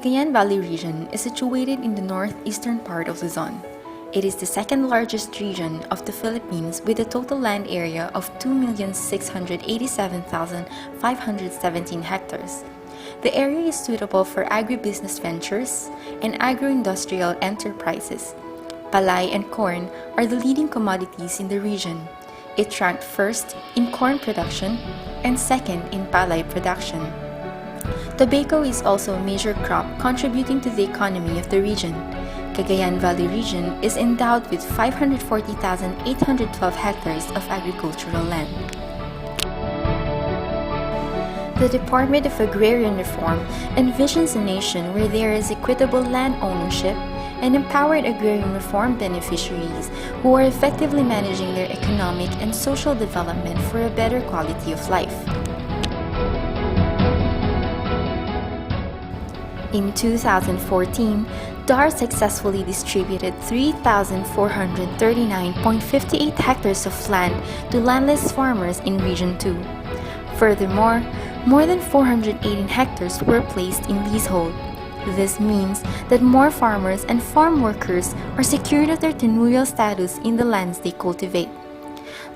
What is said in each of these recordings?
Cagayan Valley Region is situated in the northeastern part of Luzon. It is the second largest region of the Philippines with a total land area of 2,687,517 hectares. The area is suitable for agribusiness ventures and agro-industrial enterprises. Palay and corn are the leading commodities in the region. It ranked first in corn production and second in palay production. Tobacco is also a major crop contributing to the economy of the region. Cagayan Valley Region is endowed with 540,812 hectares of agricultural land. The Department of Agrarian Reform envisions a nation where there is equitable land ownership and empowered agrarian reform beneficiaries who are effectively managing their economic and social development for a better quality of life. In 2014, DAR successfully distributed 3,439.58 hectares of land to landless farmers in Region 2. Furthermore, more than 418 hectares were placed in leasehold. This means that more farmers and farm workers are secured of their tenurial status in the lands they cultivate.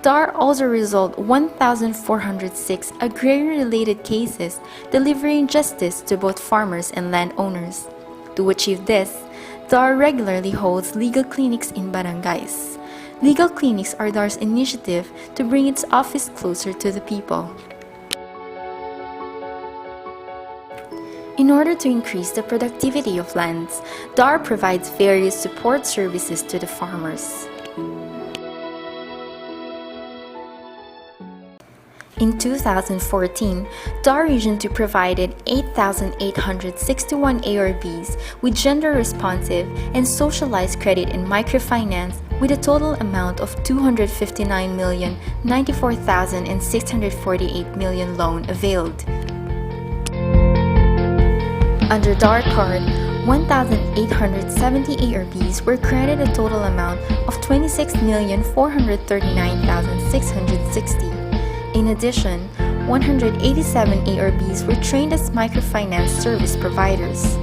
DAR also resolved 1,406 agrarian-related cases, delivering justice to both farmers and landowners. To achieve this, DAR regularly holds legal clinics in barangays. Legal clinics are DAR's initiative to bring its office closer to the people. In order to increase the productivity of lands, DAR provides various support services to the farmers. In 2014, DAR Region 2 provided 8,861 ARBs with gender-responsive and socialized credit and microfinance with a total amount of 259,094,648 million loan availed. Under DAR card, 1,870 ARBs were granted a total amount of 26,439,660. In addition, 187 ARBs were trained as microfinance service providers.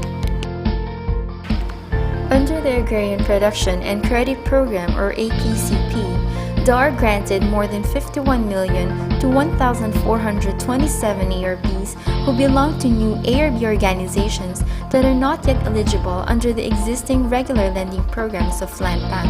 Under the Agrarian Production and Credit Program or APCP, DAR granted more than 51 million to 1,427 ARBs who belong to new ARB organizations that are not yet eligible under the existing regular lending programs of Land Bank.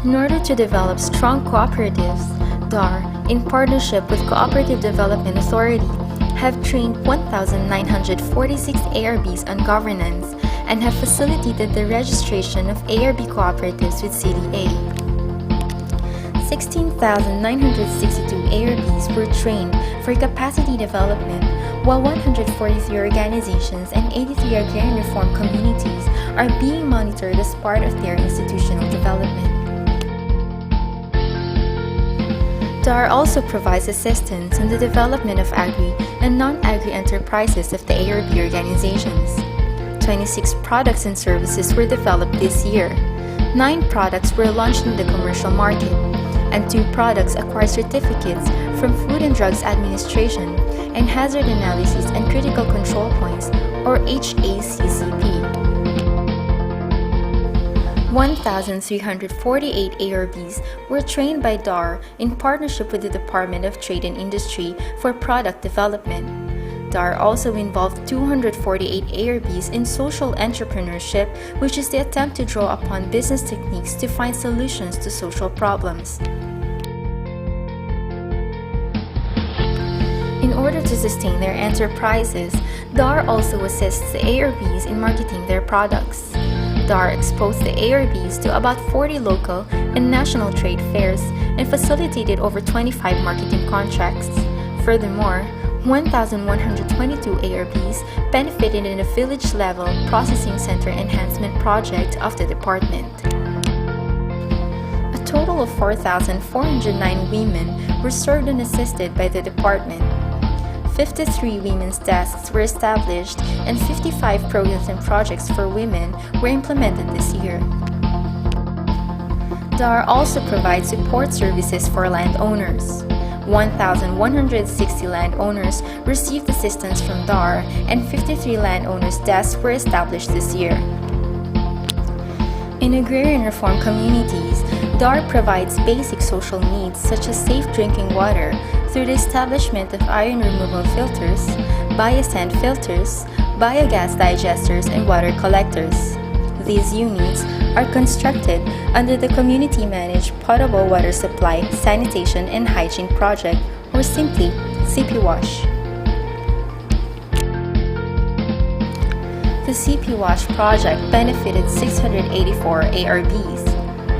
In order to develop strong cooperatives, DAR, in partnership with Cooperative Development Authority, have trained 1,946 ARBs on governance and have facilitated the registration of ARB cooperatives with CDA. 16,962 ARBs were trained for capacity development, while 143 organizations and 83 agrarian reform communities are being monitored as part of their institutional development. DAR also provides assistance in the development of agri and non-agri enterprises of the ARB organizations. 26 products and services were developed this year. 9 products were launched in the commercial market, and 2 products acquired certificates from Food and Drugs Administration and Hazard Analysis and Critical Control Points, or HACCP. 1,348 ARBs were trained by DAR in partnership with the Department of Trade and Industry for product development. DAR also involved 248 ARBs in social entrepreneurship, which is the attempt to draw upon business techniques to find solutions to social problems. In order to sustain their enterprises, DAR also assists the ARBs in marketing their products. DAR exposed the ARBs to about 40 local and national trade fairs and facilitated over 25 marketing contracts. Furthermore, 1,122 ARBs benefited in a village-level processing center enhancement project of the department. A total of 4,409 women were served and assisted by the department. 53 women's desks were established and 55 programs and projects for women were implemented this year. DAR also provides support services for landowners. 1,160 landowners received assistance from DAR, and 53 landowners' desks were established this year. In agrarian reform communities, DAR provides basic social needs such as safe drinking water through the establishment of iron removal filters, biosand filters, biogas digesters, and water collectors. These units are constructed under the Community-Managed Potable Water Supply, Sanitation, and Hygiene Project, or simply CP-WASH. The CP-WASH project benefited 684 ARBs.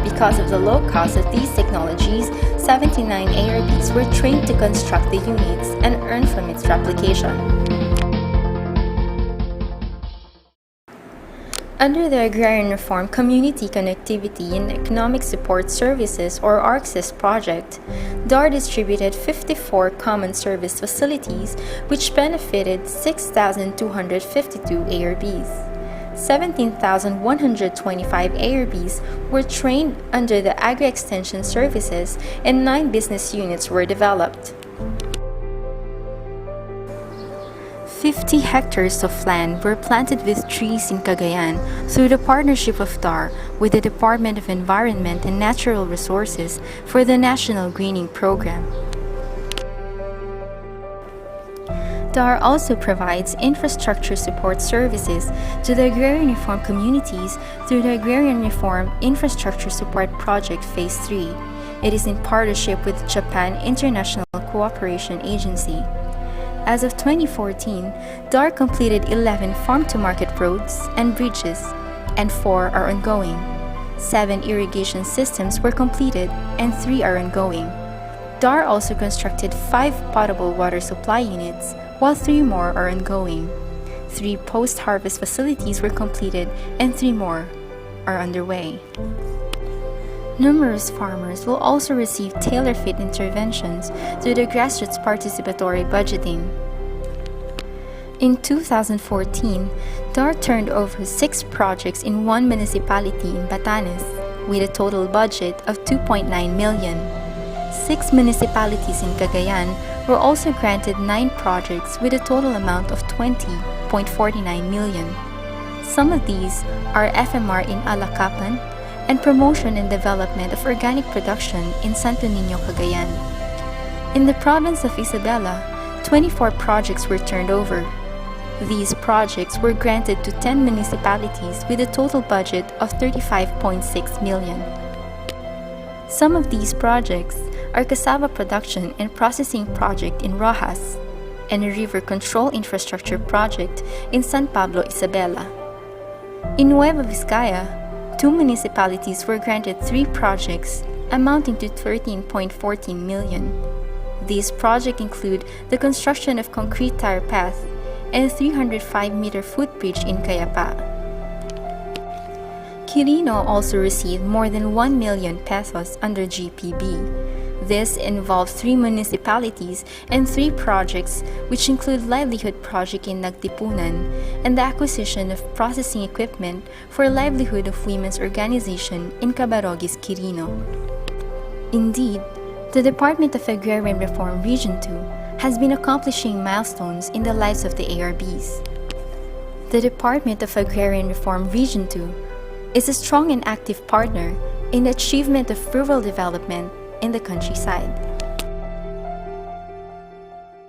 Because of the low cost of these technologies, 79 ARBs were trained to construct the units and earn from its replication. Under the Agrarian Reform Community Connectivity and Economic Support Services, or ARCSIS project, DAR distributed 54 common service facilities which benefited 6,252 ARBs. 17,125 ARBs were trained under the Agri-Extension Services, and 9 business units were developed. 50 hectares of land were planted with trees in Cagayan through the partnership of DAR with the Department of Environment and Natural Resources for the National Greening Program. DAR also provides infrastructure support services to the agrarian reform communities through the Agrarian Reform Infrastructure Support Project Phase 3. It is in partnership with Japan International Cooperation Agency. As of 2014, DAR completed 11 farm-to-market roads and bridges, and 4 are ongoing. 7 irrigation systems were completed, and 3 are ongoing. DAR also constructed 5 potable water supply units, while 3 more are ongoing. 3 post-harvest facilities were completed, and 3 more are underway. Numerous farmers will also receive tailor-fit interventions through the grassroots participatory budgeting. In 2014, DAR turned over 6 projects in 1 municipality in Batanes, with a total budget of 2.9 million. 6 municipalities in Cagayan were also granted 9 projects with a total amount of 20.49 million. Some of these are FMR in Alacapan, and promotion and development of organic production in Santo Niño, Cagayan. In the province of Isabela, 24 projects were turned over. These projects were granted to 10 municipalities with a total budget of 35.6 million. Some of these projects are cassava production and processing project in Rojas, and a river control infrastructure project in San Pablo, Isabela. In Nueva Vizcaya, 2 municipalities were granted 3 projects amounting to 13.14 million. These projects include the construction of concrete tire path and a 305-meter footbridge in Cayapa. Quirino also received more than 1 million pesos under GPB. This involved 3 municipalities and 3 projects, which include livelihood project in Nagtipunan and the acquisition of processing equipment for livelihood of women's organization in Cabarogis, Quirino. Indeed, the Department of Agrarian Reform Region 2 has been accomplishing milestones in the lives of the ARBs. The Department of Agrarian Reform Region 2 is a strong and active partner in the achievement of rural development in the countryside.